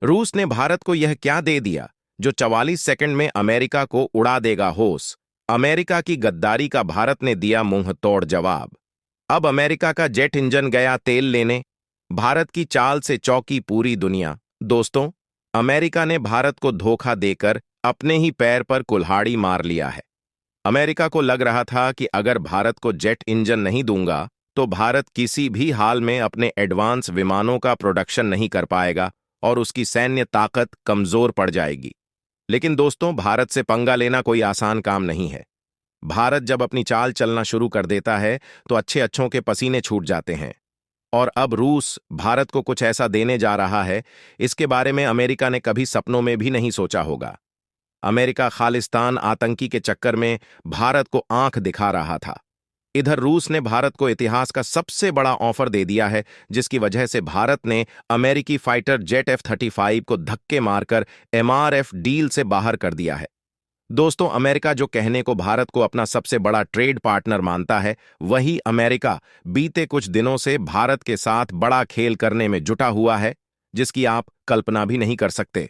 रूस ने भारत को यह क्या दे दिया जो 44 सेकंड में अमेरिका को उड़ा देगा होश। अमेरिका की गद्दारी का भारत ने दिया मुंह तोड़ जवाब। अब अमेरिका का जेट इंजन गया तेल लेने। भारत की चाल से चौंकी पूरी दुनिया। दोस्तों, अमेरिका ने भारत को धोखा देकर अपने ही पैर पर कुल्हाड़ी मार लिया है। अमेरिका को लग रहा था कि अगर भारत को जेट इंजन नहीं दूंगा तो भारत किसी भी हाल में अपने एडवांस विमानों का प्रोडक्शन नहीं कर पाएगा और उसकी सैन्य ताकत कमजोर पड़ जाएगी। लेकिन दोस्तों, भारत से पंगा लेना कोई आसान काम नहीं है। भारत जब अपनी चाल चलना शुरू कर देता है तो अच्छे अच्छों के पसीने छूट जाते हैं। और अब रूस भारत को कुछ ऐसा देने जा रहा है, इसके बारे में अमेरिका ने कभी सपनों में भी नहीं सोचा होगा। अमेरिका खालिस्तान आतंकी के चक्कर में भारत को आंख दिखा रहा था। इधर रूस ने भारत को इतिहास का सबसे बड़ा ऑफर दे दिया है, जिसकी वजह से भारत ने अमेरिकी फाइटर जेट F-35 को धक्के मारकर MRF डील से बाहर कर दिया है। दोस्तों, अमेरिका जो कहने को भारत को अपना सबसे बड़ा ट्रेड पार्टनर मानता है, वही अमेरिका बीते कुछ दिनों से भारत के साथ बड़ा खेल करने में जुटा हुआ है, जिसकी आप कल्पना भी नहीं कर सकते।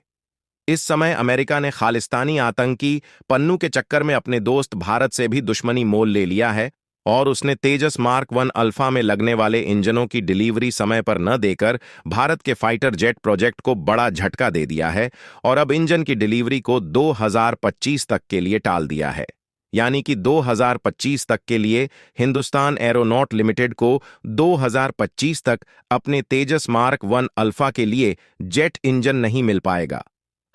इस समय अमेरिका ने खालिस्तानी आतंकी पन्नू के चक्कर में अपने दोस्त भारत से भी दुश्मनी मोल ले लिया है और उसने तेजस मार्क 1 अल्फा में लगने वाले इंजनों की डिलीवरी समय पर न देकर भारत के फाइटर जेट प्रोजेक्ट को बड़ा झटका दे दिया है और अब इंजन की डिलीवरी को 2025 तक के लिए टाल दिया है। यानी कि 2025 तक के लिए हिंदुस्तान एरोनॉट लिमिटेड को 2025 तक अपने तेजस मार्क 1 अल्फा के लिए जेट इंजन नहीं मिल पाएगा।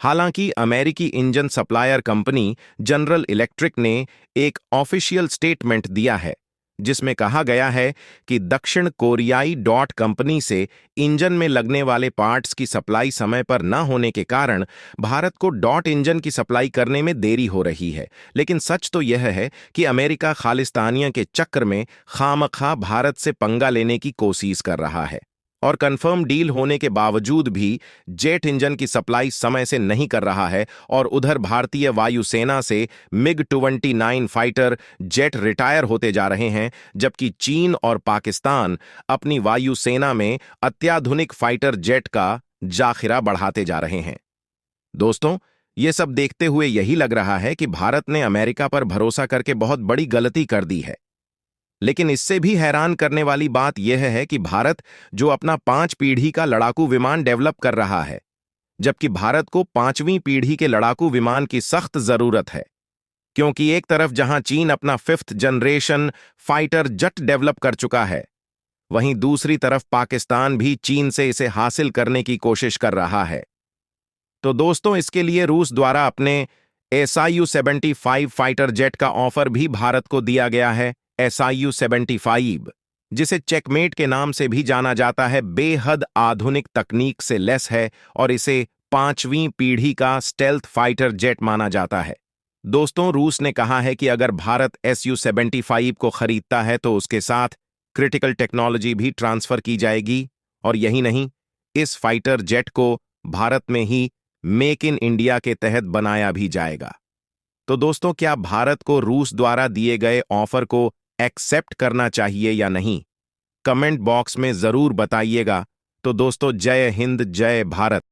हालांकि अमेरिकी engine supplier company general electric ने एक ऑफिशियल स्टेटमेंट दिया है, जिसमें कहा गया है कि दक्षिण कोरियाई डॉट कंपनी से इंजन में लगने वाले पार्ट्स की सप्लाई समय पर न होने के कारण भारत को डॉट इंजन की सप्लाई करने में देरी हो रही है। लेकिन सच तो यह है कि अमेरिका खालिस्तानियों के चक्कर में खामखा भारत से पंगा लेने की कोशिश कर रहा है और कंफर्म डील होने के बावजूद भी जेट इंजन की सप्लाई समय से नहीं कर रहा है। और उधर भारतीय वायुसेना से MiG-29 फाइटर जेट रिटायर होते जा रहे हैं, जबकि चीन और पाकिस्तान अपनी वायुसेना में अत्याधुनिक फाइटर जेट का जाखिरा बढ़ाते जा रहे हैं। दोस्तों, ये सब देखते हुए यही लग रहा है कि भारत ने अमेरिका पर भरोसा करके बहुत बड़ी गलती कर दी है। लेकिन इससे भी हैरान करने वाली बात यह है कि भारत जो अपना 5 पीढ़ी का लड़ाकू विमान डेवलप कर रहा है, जबकि भारत को 5वीं पीढ़ी के लड़ाकू विमान की सख्त जरूरत है। क्योंकि एक तरफ जहां चीन अपना 5th generation fighter jet develop कर चुका है, वहीं दूसरी तरफ पाकिस्तान भी चीन से इसे हासिल करने की कोशिश कर रहा है। तो दोस्तों, इसके लिए रूस द्वारा अपने SIU-75 फाइटर जेट का ऑफर भी भारत को दिया गया है। SIU-75, जिसे चेकमेट के नाम से भी जाना जाता है, बेहद आधुनिक तकनीक से लैस है और इसे 5वीं पीढ़ी का स्टेल्थ फाइटर जेट माना जाता है। दोस्तों, रूस ने कहा है कि अगर भारत SU-75 को खरीदता है तो उसके साथ क्रिटिकल टेक्नोलॉजी भी ट्रांसफर की जाएगी और यही नहीं, इस फाइटर जेट को भारत में ही मेक इन इंडिया के तहत बनाया भी जाएगा। तो दोस्तों, क्या भारत को रूस द्वारा दिए गए ऑफर को एक्सेप्ट करना चाहिए या नहीं? कमेंट बॉक्स में जरूर बताइएगा। तो दोस्तों, जय हिंद, जय भारत।